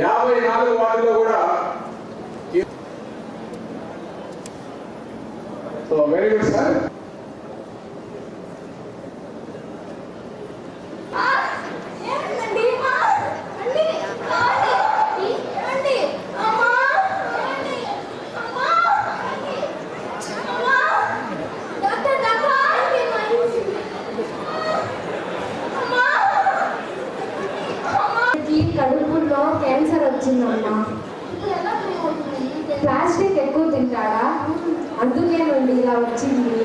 54 వార్డుల్లో కూడా so very good sir. కడుపులో క్యాన్సర్ వచ్చిందమ్మా. ప్లాస్టిక్ ఎక్కువ తింటాడా, అందుకేనండి ఇలా వచ్చింది.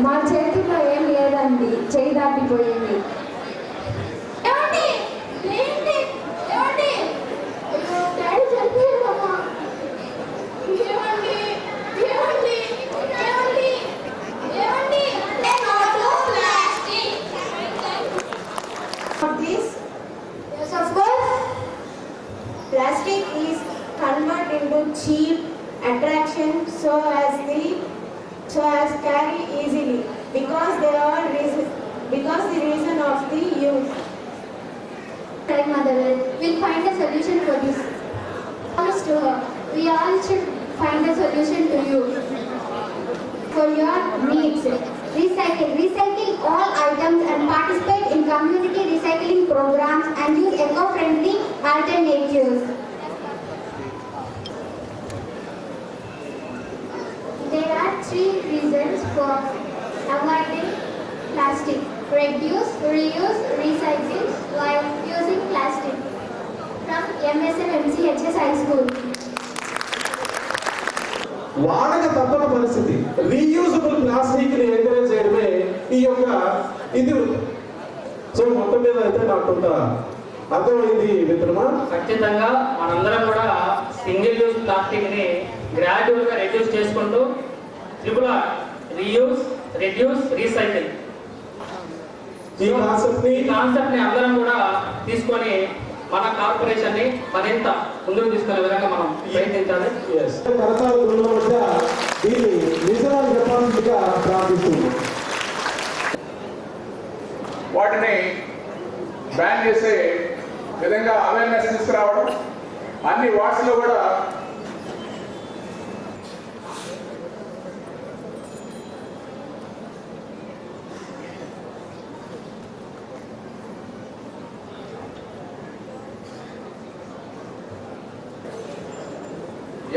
మా చేతిలో ఏం లేదండి, చేయి దాటిపోయింది. Plastic is converted into cheap attraction so as carry easily because the reason of the use. Right, Mother, we'll find a solution for this. Promise to her. We all should find a solution to you for your needs. Recycle all items and participate in community recycling programs and use eco-friendly alternatives. There are 3 reasons for avoiding plastic: reduce, reuse, recycle while using plastic. From MSMMCHS High School. వాడక తప్పని పరిస్థితి. Reusable plastic ని encourage చేయడమే ఈ యొక్క ఇది. So మొత్తం మీద అయితే నాకు కొంత అర్థమైంది మిత్రమా. ఖచ్చితంగా మనందరం కూడా సింగిల్ యూజ్ ప్లాస్టిక్ ని గ్రాడ్యువల్ గా రెడ్యూస్ చేసుకుంటూ రీయూజ్, రెడ్యూస్, రీసైకిల్ ఈ కాన్సెప్ట్ ని అందరం కూడా తీసుకొని మన కార్పొరేషన్ ని మరింత ముందుకు తీసుకునే విధంగా మనం ప్రయత్నించాలి. తరతరాల గురువుల మధ్య దీన్ని నిజాలు చెప్పాల్సిందిగా ప్రార్థిస్తున్నాం. వాటిని బ్యాన్ చేసే విధంగా అవేర్నెస్ తీసుకురావడం, అన్ని వార్డ్స్లో కూడా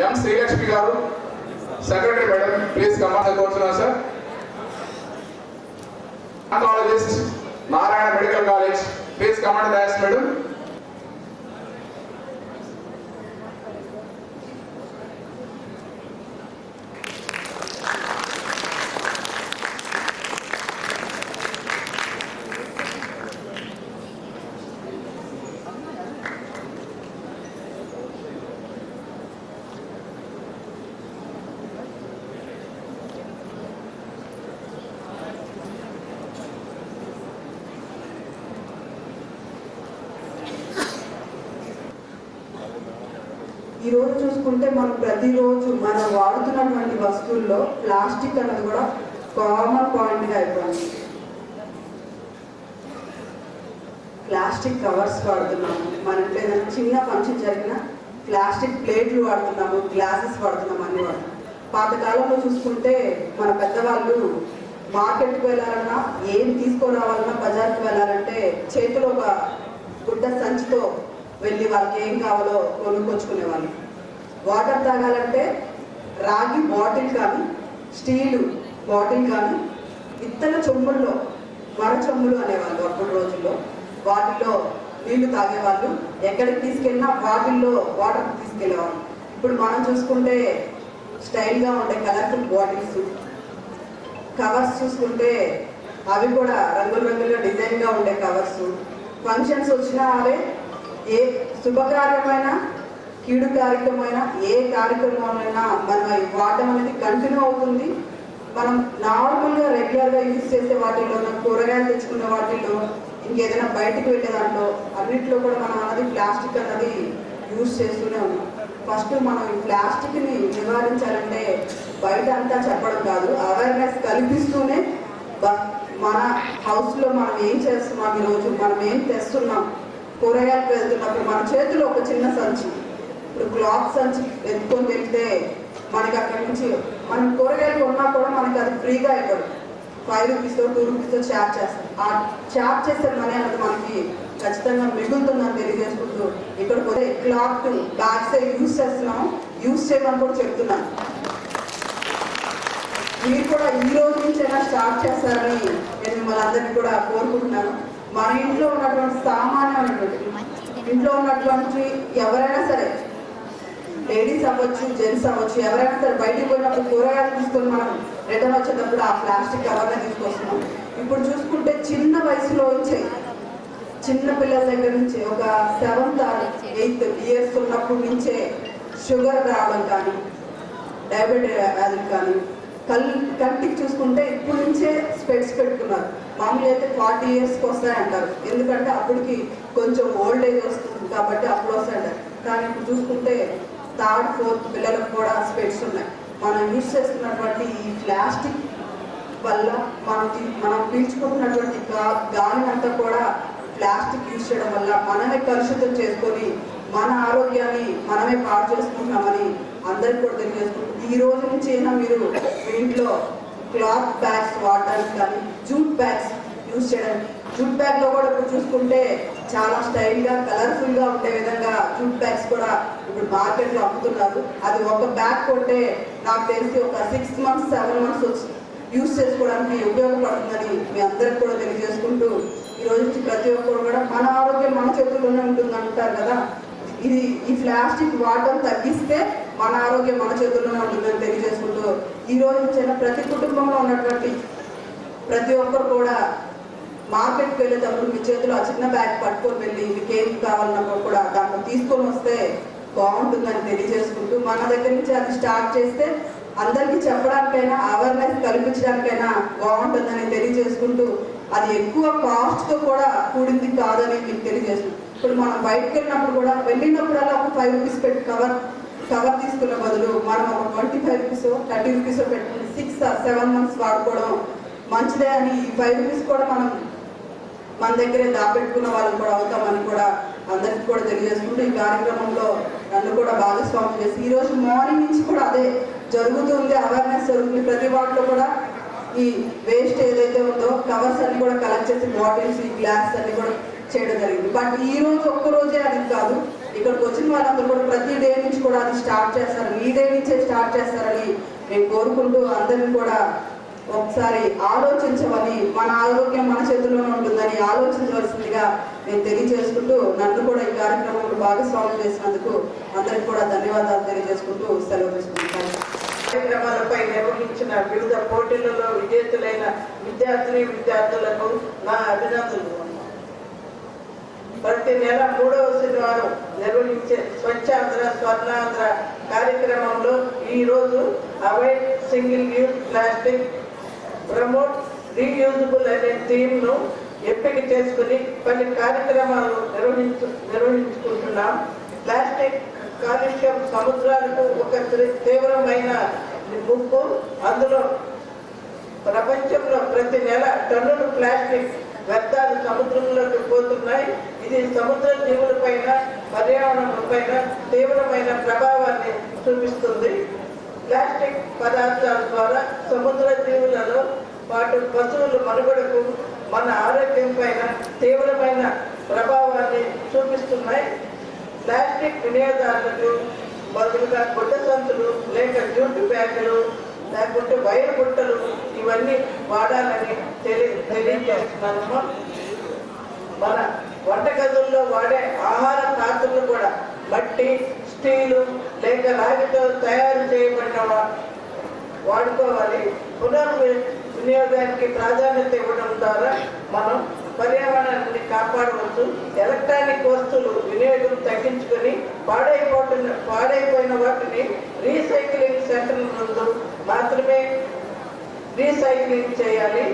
ఎం శ్రీలక్ష్మి గారు, సెక్రటరీ మేడం, ప్లీజ్ కమాండ్ కోరుతున్నాను సార్. కాలేజిస్ట్ Narayana medical college, please command Das madam. ఈరోజు చూసుకుంటే మనం ప్రతిరోజు మనం వాడుతున్నటువంటి వస్తువుల్లో ప్లాస్టిక్ అనేది కూడా కామన్ పాయింట్గా అయిపోయింది. ప్లాస్టిక్ కవర్స్ వాడుతున్నాము, మన ఇంట్లో ఏదైనా చిన్న ఫంక్షన్ జరిగినా ప్లాస్టిక్ ప్లేట్లు వాడుతున్నాము, గ్లాసెస్ వాడుతున్నాము, అన్ని వాడుతున్నాము. పాతకాలంలో చూసుకుంటే మన పెద్దవాళ్ళు మార్కెట్కి వెళ్ళాలన్నా, ఏం తీసుకురావాలన్నా, బజార్కి వెళ్ళాలంటే చేతిలో ఒక గుడ్డ సంచితో వెళ్ళి వాళ్ళకి ఏం కావాలో కొనుక్కొచ్చుకునేవాళ్ళు. వాటర్ తాగాలంటే రాగి బాటిల్ కానీ, స్టీలు బాటిల్ కానీ, ఇత్తడి చెంబుల్లో, మర చెంబులు అనేవాళ్ళు అప్పుడు రోజుల్లో, వాటిల్లో నీళ్లు తాగేవాళ్ళు. ఎక్కడికి తీసుకెళ్ళినా బాటిల్లో వాటర్ తీసుకెళ్ళేవాళ్ళు. ఇప్పుడు మనం చూసుకుంటే స్టైల్గా ఉండే కలర్ఫుల్ బాటిల్స్, కవర్స్ చూసుకుంటే అవి కూడా రంగులుగా డిజైన్గా ఉండే కవర్స్. ఫంక్షన్స్ వచ్చినా అవే, ఏ శుభకార్యమైనా, కీడు కార్యక్రమమైనా, ఏ కార్యక్రమంలో మనం వాడడం అనేది కంటిన్యూ అవుతుంది. మనం నార్మల్గా రెగ్యులర్గా యూజ్ చేసే వాటిల్లో, కూరగాయలు తెచ్చుకునే వాటిల్లో, ఇంకేదైనా బయటకు వెళ్ళే దాంట్లో అన్నింటిలో కూడా మనం అన్నది ప్లాస్టిక్ అన్నది యూజ్ చేస్తూనే ఉన్నాం. ఫస్ట్ మనం ఈ ప్లాస్టిక్ని నివారించాలంటే బయట అంతా చెప్పడం కాదు, అవేర్నెస్ కల్పిస్తూనే మన హౌస్లో మనం ఏం చేస్తున్నాం, ఈరోజు మనం ఏం తెస్తున్నాం, కూరగాయలకు వెళ్తున్నప్పుడు మన చేతిలో ఒక చిన్న సంచి, ఇప్పుడు క్లాత్ సంచి ఎత్తుకొని వెళ్తే మనకి అక్కడి నుంచి మనం కూరగాయలు కొన్నా కూడా మనకి అది ఫ్రీగా ఇవ్వదు. 5 రూపీస్ 2 రూపీస్ ఛార్జ్ చేస్తాం. ఆ ఛార్జ్ చేసే మనీ అనేది మనకి ఖచ్చితంగా మిగులుతుందని తెలియజేసుకుంటూ ఇక్కడ పోతే క్లాత్ బ్యాగ్స్ యూజ్ చేస్తున్నాము, యూజ్ చేయమని కూడా చెప్తున్నాను. మీరు కూడా ఈ రోజు నుంచైనా స్టార్ట్ చేస్తారని నేను మిమ్మల్ని అందరినీ కూడా కోరుకుంటున్నాను. మన ఇంట్లో ఉన్నటువంటి సామాన్యమైనటువంటి ఇంట్లో ఉన్నటువంటి ఎవరైనా సరే, లేడీస్ అవ్వచ్చు, జెంట్స్ అవ్వచ్చు, ఎవరైనా సరే బయటికి పోయినప్పుడు కూరగాయలు తీసుకొని మనం రిటర్న్ వచ్చేటప్పుడు ఆ ప్లాస్టిక్ కవర్నే తీసుకొస్తున్నాం. ఇప్పుడు చూసుకుంటే చిన్న వయసులో వచ్చే చిన్న పిల్లల దగ్గర నుంచి ఒక 7th or 8th ఇయర్స్ ఉన్నప్పటి నుంచే షుగర్ రావడం కానీ, డయాబెటిక్ వ్యాధులు కానీ, కంటికి చూసుకుంటే ఇప్పుడు నుంచే స్పెట్స్ పెట్టుకున్నారు. మామూలు అయితే 40 ఇయర్స్కి వస్తాయంటారు, ఎందుకంటే అప్పటికి కొంచెం ఓల్డ్ ఏజ్ వస్తుంది కాబట్టి అప్పుడు వస్తాయంటారు. కానీ ఇప్పుడు చూసుకుంటే 3rd 4th పిల్లలకు కూడా స్పెట్స్ ఉన్నాయి. మనం యూజ్ చేస్తున్నటువంటి ఈ ప్లాస్టిక్ వల్ల మనం పీల్చుకుంటున్నటువంటి గాలి అంతా కూడా ప్లాస్టిక్ యూజ్ చేయడం వల్ల మనమే కలుషితం చేసుకొని మన ఆరోగ్యాన్ని మనమే పాడు చేసుకుంటున్నామని అందరికి కూడా తెలియజేసుకుంటాం. ఈ రోజు నుంచి అయినా మీరు మీ ఇంట్లో క్లాత్ బ్యాగ్స్ వాడడానికి కానీ, జూట్ బ్యాగ్స్ యూజ్ చేయడానికి. జూట్ బ్యాగ్లో కూడా ఇప్పుడు చూసుకుంటే చాలా స్టైల్గా కలర్ఫుల్గా ఉండే విధంగా జూట్ బ్యాగ్స్ కూడా ఇప్పుడు మార్కెట్లో అమ్ముతున్నారు. అది ఒక బ్యాగ్ కొంటే నాకు తెలిసి ఒక 6 months 7 months యూజ్ చేసుకోవడానికి ఉపయోగపడుతుందని మీ అందరికి కూడా తెలియజేసుకుంటూ ఈ రోజు నుంచి ప్రతి ఒక్కరు కూడా మన ఆరోగ్యం మన చేతుల్లోనే ఉంటుంది అంటారు కదా, ఈ ప్లాస్టిక్ వాడడం తగ్గిస్తే మన ఆరోగ్యం మన చేతుల్లోనే ఉంటుందని తెలియజేసుకుంటూ ఈ రోజు నుంచి ప్రతి కుటుంబంలో ఉన్నటువంటి ప్రతి ఒక్కరు కూడా మార్కెట్కి వెళ్ళేటప్పుడు మీ చేతిలో ఆ చిన్న బ్యాగ్ పట్టుకొని వెళ్ళి మీకు ఏం కావాలన్నప్పుడు కూడా దాంట్లో తీసుకొని వస్తే బాగుంటుందని తెలియజేసుకుంటూ మన దగ్గర నుంచి అది స్టార్ట్ చేస్తే అందరికీ చెప్పడానికైనా అవేర్నెస్ కల్పించడానికైనా బాగుంటుందని తెలియజేసుకుంటూ అది ఎక్కువ కాస్ట్తో కూడా కూడింది కాదని మీకు తెలియజేస్తుంది. ఇప్పుడు మనం బయటకు వెళ్ళినప్పుడల్లా ఒక 5 రూపీస్ పెట్టి కవర్ తీసుకున్న బదులు మనం ఒక 25 రూపీస్ 30 రూపీస్ పెట్టుకుని 6 or 7 months వాడుకోవడం మంచిదే అని ఈ 5 రూపీస్ కూడా మనం మన దగ్గరే దాపెట్టుకున్న వాళ్ళని కూడా అవుతామని కూడా అందరికీ కూడా తెలియజేసుకుంటూ ఈ కార్యక్రమంలో నన్ను కూడా భాగస్వామ్యం చేసి ఈ రోజు మార్నింగ్ నుంచి కూడా అదే జరుగుతుంది, అవేర్నెస్ జరుగుతుంది. ప్రతి వాటిలో కూడా ఈ వేస్ట్ ఏదైతే ఉందో కవర్స్ అన్ని కూడా కలెక్ట్ చేసి బాటిల్స్, ఈ గ్లాస్ అన్ని కూడా చేయడం జరిగింది. బట్ ఈ రోజు ఒక్కరోజే అది కాదు, ఇక్కడికి వచ్చిన వాళ్ళందరూ కూడా ప్రతి డే నుంచి కూడా అది స్టార్ట్ చేస్తారని, ఈ డే నుంచే స్టార్ట్ చేస్తారని నేను కోరుకుంటూ అందరినీ కూడా ఒకసారి ఆలోచించమని, మన ఆరోగ్యం మన చేతుల్లోనే ఉంటుందని ఆలోచించవలసిందిగా నేను తెలియజేసుకుంటూ నన్ను కూడా ఈ కార్యక్రమంలో భాగస్వామ్యం చేసినందుకు అందరికి కూడా ధన్యవాదాలు తెలియజేసుకుంటూ సెలవు తీసుకుంటాను. కార్యక్రమాలపై నిర్వహించిన వివిధ పోటీలలో విజేతలైన విద్యార్థులకు నా అభినందనలు. ప్రతి నెల 3వ శనివారం నిర్వహించే స్వచ్ఛాంధ్ర స్వర్ణాంధ్ర కార్యక్రమంలో ఈరోజు avoid single use plastic, promote reusable అనే థీమ్ను ఎంపిక చేసుకుని పలు కార్యక్రమాలు నిర్వహించుకుంటున్నాం. ప్లాస్టిక్ కాలుష్యం సముద్రాలకు ఒక తీవ్రమైన ముప్పు. అందులో ప్రపంచంలో ప్రతి నెల టన్నులు ప్లాస్టిక్ వ్యర్థాలు సముద్రంలోకి పోతున్నాయి. ఇది సముద్ర జీవులపైన, పర్యావరణంపైన తీవ్రమైన ప్రభావాన్ని చూపిస్తుంది. ప్లాస్టిక్ పదార్థాల ద్వారా సముద్ర జీవులలో పాటు పశువుల మనుగడకు, మన ఆరోగ్యం పైన తీవ్రమైన ప్రభావాన్ని చూపిస్తున్నాయి. ప్లాస్టిక్ వినియోగదారులకు బదులుగా గుడ్డ సంచులు లేక జూట్ బ్యాగులు లేకుంటే వైర్ బుట్టలు ఇవన్నీ వాడాలని తెలియజేస్తున్నాము. మన వంటగదుల్లో వాడే ఆహార పాత్రలు కూడా మట్టి, స్టీలు లేక రాగితో తయారు చేయబడిన వాడుకోవాలి. వినియోగానికి ప్రాధాన్యత ఇవ్వడం ద్వారా మనం పర్యావరణాన్ని కాపాడవచ్చు. ఎలక్ట్రానిక్ వస్తువులు వినియోగం తగ్గించుకొని పాడైపోయిన వాటిని రీసైక్లింగ్ సెంటర్ల ముందు మాత్రమే రీసైక్లింగ్ చేయాలి.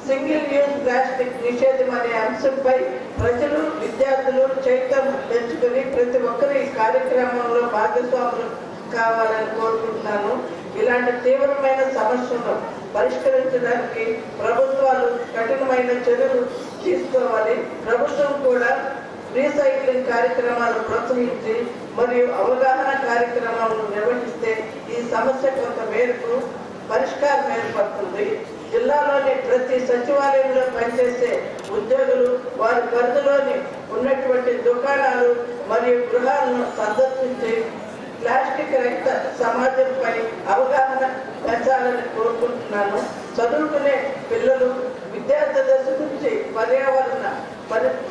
సింగిల్ యూజ్ ప్లాస్టిక్ నిషేధం అనే అంశంపై ప్రజలు, విద్యార్థులు చైతన్యం తెచ్చుకొని ప్రతి ఒక్కరు ఈ కార్యక్రమంలో భాగస్వాములు కావాలని కోరుకుంటున్నాను. ఇలాంటి తీవ్రమైన సమస్యలను పరిష్కరించడానికి ప్రభుత్వాలు కఠినమైన చర్యలు తీసుకోవాలి. ప్రభుత్వం కూడా రీసైక్లింగ్ కార్యక్రమాలు ప్రోత్సహించి మరియు అవగాహన కార్యక్రమాలను నిర్వహిస్తే ఈ సమస్య కొంత మేరకు పరిష్కారం ఏర్పడుతుంది. జిల్లాలోని ప్రతి సచివాలయంలో పనిచేసే ఉద్యోగులు వారి పరిధిలోని ఉన్నటువంటి దుకాణాలు మరియు గృహాలను సందర్శించి ప్లాస్టిక్ రహిత సమాజంపై అవగాహన పెంచాలని కోరుకుంటున్నాను. చదువుకునే పిల్లలు విద్యార్థి దశ నుంచి పర్యావరణ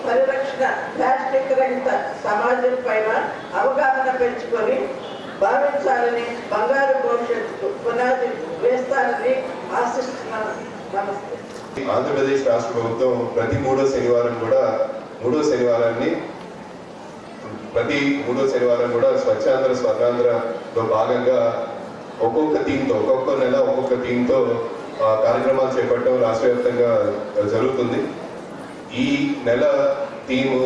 పరిరక్షణ, ప్లాస్టిక్ రహిత సమాజం పైన అవగాహన పెంచుకొని భావించాలని, బంగారు భవిష్యత్తుకు పునాది వేస్తారని ఆశిస్తున్నాను. నమస్తే. ఆంధ్రప్రదేశ్ రాష్ట్ర ప్రభుత్వం ప్రతి మూడో శనివారం కూడా స్వచ్ఛాంధ్ర స్వర్ణాంధ్రలో భాగంగా ఒక్కొక్క నెల ఒక్కొక్క థీమ్తో కార్యక్రమాలు చేపట్టడం రాష్ట్ర వ్యాప్తంగా జరుగుతుంది. ఈ నెల థీమ్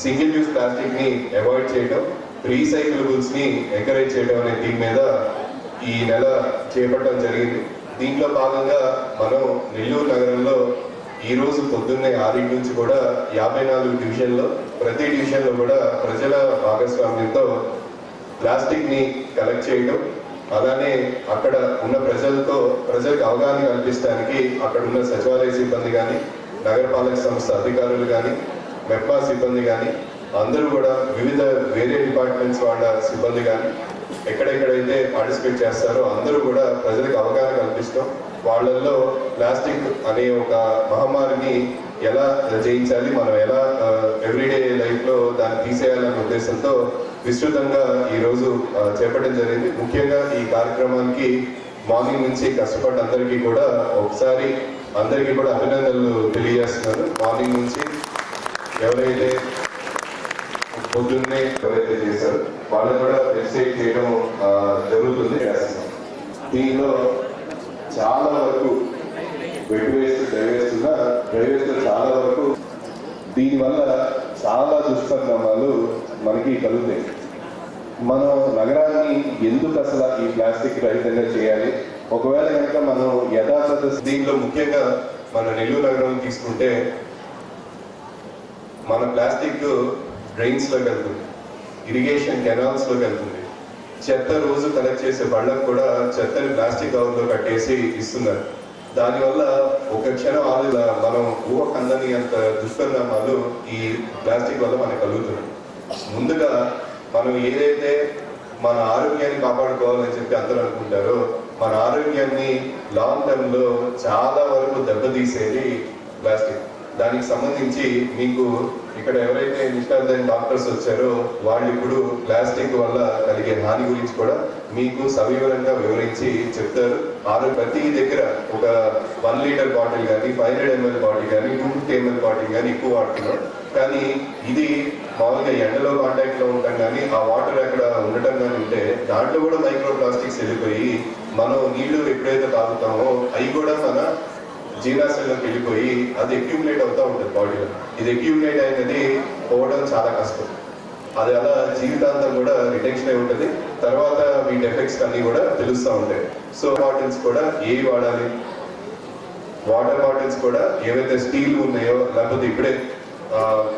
సింగిల్ యూజ్ ప్లాస్టిక్ ని అవాయిడ్ చేయడం, రీసైక్లబుల్స్ ని ఎంకరేజ్ చేయడం అనే థీమ్ మీద ఈ నెల చేపట్టడం జరిగింది. దీంట్లో భాగంగా మనం నెల్లూరు నగరంలో ఈ రోజు పొద్దున్నే 6 నుంచి కూడా 54 డివిజన్లో ప్రతి డివిజన్లో కూడా ప్రజల భాగస్వామ్యంతో ప్లాస్టిక్ ని కలెక్ట్ చేయడం, అలానే అక్కడ ఉన్న ప్రజలకు అవగాహన కల్పించడానికి అక్కడ ఉన్న సచివాలయ సిబ్బంది కానీ, నగరపాలక సంస్థ అధికారులు కానీ, మెప్మా సిబ్బంది కానీ అందరూ కూడా వివిధ వేరే డిపార్ట్మెంట్స్ వాళ్ళ సిబ్బంది కానీ ఎక్కడెక్కడైతే పార్టిసిపేట్ చేస్తారో అందరూ కూడా ప్రజలకు అవగాహన కల్పిస్తాం. వాళ్ళల్లో ప్లాస్టిక్ అనే ఒక మహమ్మారిని ఎలా జయించాలి, మనం ఎలా ఎవ్రీడే లైఫ్లో దాన్ని తీసేయాలనే ఉద్దేశంతో విస్తృతంగా ఈరోజు చేపట్టడం జరిగింది. ముఖ్యంగా ఈ కార్యక్రమానికి మార్నింగ్ నుంచి కష్టపడ్డ అందరికీ కూడా ఒకసారి అందరికీ కూడా అభినందనలు తెలియజేస్తున్నాను. మార్నింగ్ నుంచి ఎవరైతే పొద్దున్నే చేశారో వాళ్ళు కూడా వెబ్సైట్ చేయడం జరుగుతుంది. దీనిలో చాలా వరకు వెట్ వేస్ట్, డ్రై వేస్ట్ చాలా వరకు దీనివల్ల చాలా దుష్పరిణామాలు మనకి కలుగుతాయి. మనం నగరాన్ని ఎందుకు అసలు ఈ ప్లాస్టిక్ రహితంగా చేయాలి? ఒకవేళ కనుక మనం యథాతథ దీనిలో ముఖ్యంగా మన నెల్లూరు నగరం తీసుకుంటే మన ప్లాస్టిక్ డ్రైన్స్లోకి వెళ్తుంది, ఇరిగేషన్ కెనాల్స్లోకి వెళ్తుంది. చెత్త రోజు కలెక్ట్ చేసే బళ్ళకు కూడా చెత్తని ప్లాస్టిక్ కవర్లో కట్టేసి ఇస్తున్నారు. దానివల్ల ఒక క్షణం మనం కందని అంత దుష్పరిణామాలు ఈ ప్లాస్టిక్ వల్ల మనకు కలుగుతున్నాయి. ముందుగా మనం ఏదైతే మన ఆరోగ్యాన్ని కాపాడుకోవాలని చెప్పి అందరూ అనుకుంటారో మన ఆరోగ్యాన్ని లాంగ్ టర్మ్లో చాలా వరకు దెబ్బతీసేది ప్లాస్టిక్. దానికి సంబంధించి మీకు ఇక్కడ ఎవరైతే నిష్ణాతులైన డాక్టర్స్ వచ్చారో వాళ్ళు ఇప్పుడు ప్లాస్టిక్ వల్ల కలిగే హాని గురించి కూడా మీకు సవివరంగా వివరించి చెప్తారు. ప్రతి దగ్గర ఒక 1 లీటర్ బాటిల్ కానీ, 500 ml బాటిల్ కానీ, 250 ml బాటిల్ కానీ ఎక్కువ వాడుతున్నాం. కానీ ఇది మామూలుగా ఎండలో కాంటాక్ట్ లో ఉంటాం కానీ ఆ వాటర్ అక్కడ ఉండటం కానీ ఉంటే దాంట్లో కూడా మైక్రో ప్లాస్టిక్స్ వెళ్ళిపోయి మనం నీళ్లు ఎప్పుడైతే తాగుతామో అవి కూడా మన జీర్ణాశయంలోకి వెళ్ళిపోయి అది అక్యూములేట్ అవుతూ ఉంటుంది బాడీలో. ఇది అక్యూములేట్ అయినది పోవడం చాలా కష్టం. అది అలా జీవితాంతం కూడా రిటెన్షన్ అయి ఉంటుంది. తర్వాత వీటి ఎఫెక్ట్స్ అన్ని కూడా తెలుస్తూ ఉంటాయి. సో బాటిల్స్ కూడా ఏవి వాడాలి, వాటర్ బాటిల్స్ కూడా ఏవైతే స్టీల్ ఉన్నాయో లేకపోతే ఇప్పుడే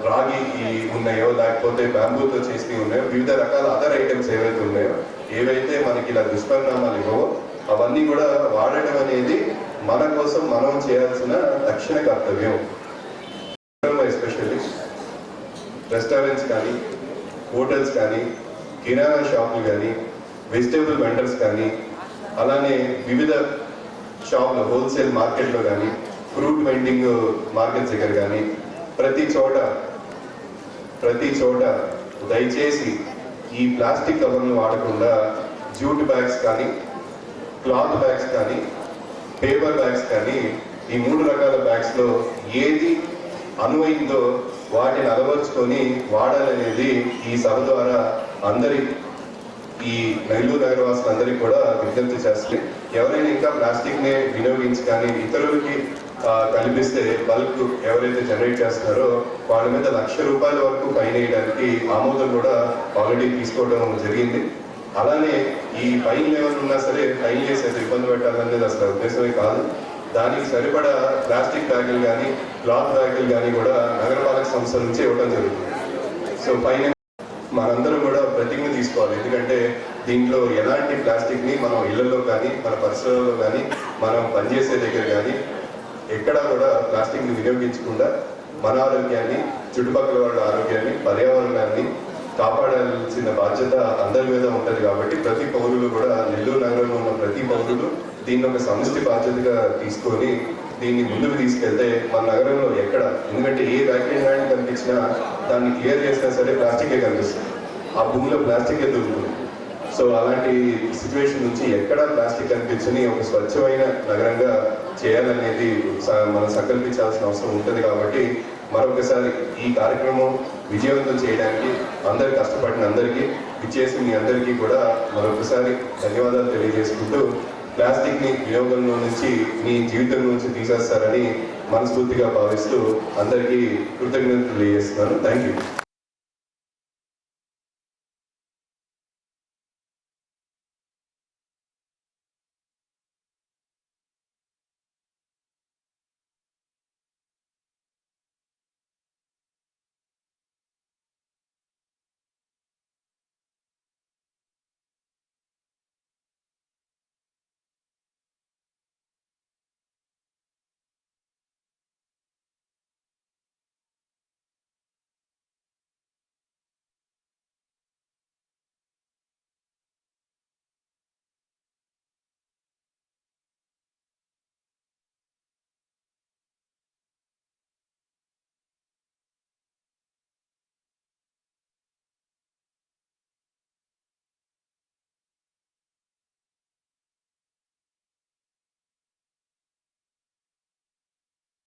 రాగి ఉన్నాయో లేకపోతే బ్యాంబూతో చేసినవి ఉన్నాయో వివిధ రకాల అదర్ ఐటమ్స్ ఏవైతే ఉన్నాయో ఏవైతే మనకి ఇలా దుష్పరిణామాలు ఇవ్వవో అవన్నీ కూడా వాడటం అనేది మన కోసం మనం చేయాల్సిన తక్షణ కర్తవ్యం. ఎస్పెషల్లీ రెస్టారెంట్స్ కానీ, హోటల్స్ కానీ, కిరాణా షాపులు కానీ, వెజిటేబుల్ వెండర్స్ కానీ, అలానే వివిధ షాపులు హోల్సేల్ మార్కెట్లో కానీ, ఫ్రూట్ వెండింగ్ మార్కెట్స్ దగ్గర కానీ ప్రతి చోట దయచేసి ఈ ప్లాస్టిక్ కవర్లు వాడకుండా జూట్ బ్యాగ్స్ కానీ, క్లాత్ బ్యాగ్స్ కానీ, పేపర్ బ్యాగ్స్ కానీ ఈ 3 రకాల బ్యాగ్స్లో ఏది అనువైందో వాటిని అలవర్చుకొని వాడాలనేది ఈ సభ ద్వారా ఈ నెల్లూరు నగరవాసులందరికీ కూడా విజ్ఞప్తి చేస్తుంది. ఎవరైనా ఇంకా ప్లాస్టిక్ని వినియోగించి కానీ ఇతరులకి కల్పిస్తే బల్క్ ఎవరైతే జనరేట్ చేస్తున్నారో వాళ్ళ మీద ₹1,00,000 వరకు ఫైన్ వేయడానికి ఆమోదం కూడా ఆల్రెడీ తీసుకోవడం జరిగింది. అలానే ఈ ఫైన్ లెవెల్ ఉన్నా సరే ఫైన్ చేసేది ఇబ్బంది పెట్టాలనేది అసలు ఉద్దేశమే కాదు. దానికి సరిపడా ప్లాస్టిక్ బ్యాగులు కానీ క్లాత్ బ్యాగులు కానీ కూడా నగరపాలక సంస్థల నుంచి ఇవ్వడం జరుగుతుంది. సో పైన మనందరం కూడా ప్రతిజ్ఞ తీసుకోవాలి. ఎందుకంటే దీంట్లో ఎలాంటి ప్లాస్టిక్ని మనం ఇళ్లలో కానీ మన పరిసరాల్లో కానీ మనం పనిచేసే దగ్గర కానీ ఎక్కడా కూడా ప్లాస్టిక్ని వినియోగించకుండా మన ఆరోగ్యాన్ని, చుట్టుపక్కల వాళ్ళ ఆరోగ్యాన్ని, పర్యావరణాన్ని కాపాడాల్సిన బాధ్యత అందరి మీద ఉంటుంది. కాబట్టి ప్రతి పౌరులు కూడా, నెల్లూరు నగరంలో ఉన్న ప్రతి పౌరులు దీన్ని ఒక సమిష్టి బాధ్యతగా తీసుకొని దీన్ని ముందుకు తీసుకెళ్తే మన నగరంలో ఎక్కడ, ఎందుకంటే ఏ వ్యాక్యూమ్ ల్యాండ్ కనిపించినా దాన్ని క్లియర్ చేసినా సరే ప్లాస్టికే కనిపిస్తుంది, ఆ భూమిలో ప్లాస్టికే దొరుకుతుంది. సో అలాంటి సిచ్యువేషన్ నుంచి ఎక్కడా ప్లాస్టిక్ కనిపించని ఒక స్వచ్ఛమైన నగరంగా చేయాలనేది మనం సంకల్పించాల్సిన అవసరం ఉంటుంది. కాబట్టి మరొకసారి ఈ కార్యక్రమం విజయవంతం చేయడానికి అందరు కష్టపడిన అందరికీ, ఇచ్చేసి మీ అందరికీ కూడా మరొకసారి ధన్యవాదాలు తెలియజేసుకుంటూ, ప్లాస్టిక్ని వినియోగంలో నుంచి మీ జీవితం నుంచి తీసేస్తారని మనస్ఫూర్తిగా భావిస్తూ అందరికీ కృతజ్ఞతలు తెలియజేస్తున్నాను. Thank you.